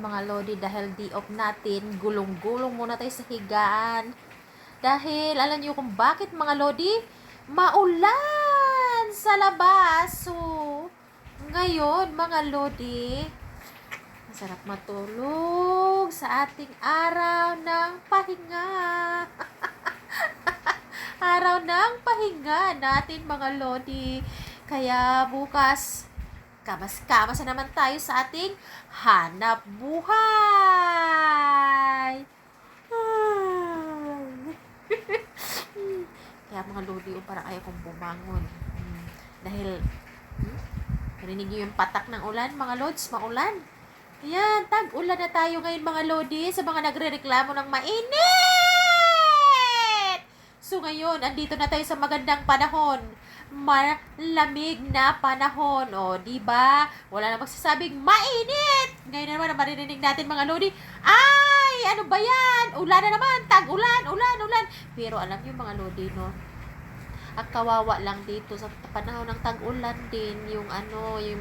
mga lodi, dahil day off natin, gulong-gulong muna tayo sa higaan. Dahil alam niyo kung bakit mga lodi? Maulan sa labas. So, ngayon mga lodi, masarap matulog sa ating araw ng pahinga. Araw ng pahinga natin mga lodi. Kaya bukas, kamas-kamas na naman tayo sa ating hanap buhay. Kaya mga lodi, parang ayaw kong bumangon. Dahil, narinig niyo yung patak ng ulan, mga lods, maulan. Ayan, tag-ulan na tayo ngayon mga lodi sa mga nagre-reklamo ng mainit. So ngayon, andito na tayo sa magandang panahon. Malamig na panahon. O, di ba? Wala na magsasabing mainit. Ngayon naman, maririnig natin mga lodi, ay, ano ba yan? Ulan na naman, tag-ulan, ulan. Pero alam niyo mga lodi, no? Ang kawawa lang dito sa panahon ng tag-ulan din, yung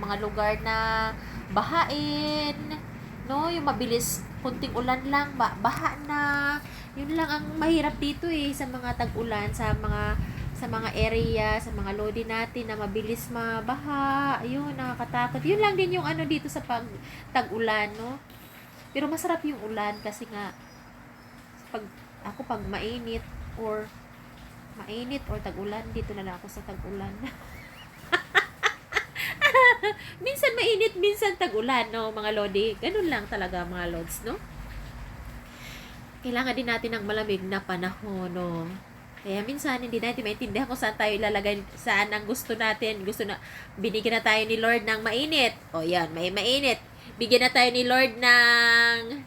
mga lugar na bahain, no? Yung mabilis, kunting ulan lang, baha na. Yun lang ang mahirap dito sa mga tag-ulan, sa mga area, sa mga lodi natin na mabilis mabaha. Ayun, nakakatakot. Yun lang din yung dito sa tag-ulan, no? Pero masarap yung ulan kasi nga pag mainit or tag-ulan, dito na lang ako sa tag-ulan. Minsan mainit, minsan tag-ulan, no, mga lodi. Ganun lang talaga, mga lods, no? Kailangan din natin ng malamig na panahon, no? Kaya minsan, hindi natin maintindihan kung saan tayo ilalagay, saan ang gusto natin. Binigyan na tayo ni Lord ng mainit. O, yan, may mainit. Bigyan na tayo ni Lord ng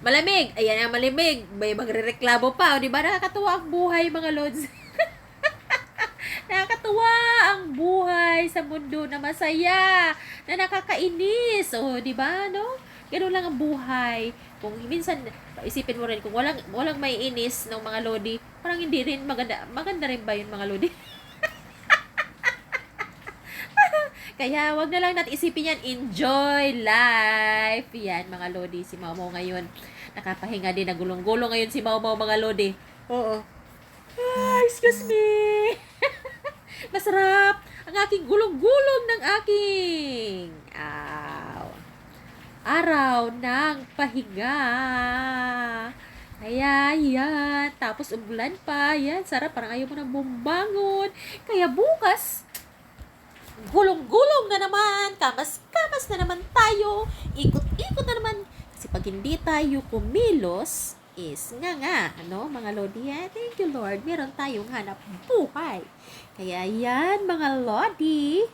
malamig. Ayan ang malamig. May magrereklamo pa. O, di ba? Nakakatuwa ang buhay, mga lods. Nakakatuwa ang buhay sa mundo na masaya, na nakakainis. O, di ba, no? Ganun lang ang buhay. Kung minsan, isipin mo rin, kung walang may inis ng mga lodi, parang hindi rin maganda rin ba yun, mga lodi? Kaya, wag na lang natin isipin yan. Enjoy life. Yan, mga lodi. Si Mau Mau ngayon, nakapahinga din, nagulong-gulong ngayon si Mau Mau, mga lodi. Oo. Excuse me. Masarap ang aking gulong-gulong ng aking araw ng pahinga. Kaya yan. Tapos umulan pa. Yan, sarap. Parang ayaw mo na bumangon. Kaya bukas, gulong-gulong na naman. Kamas-kamas na naman tayo. Ikot-ikot na naman. Kasi pag hindi tayo kumilos, is nga, mga lodi. Thank you, Lord. Meron tayong hanap buhay. Kaya yan, mga lodi.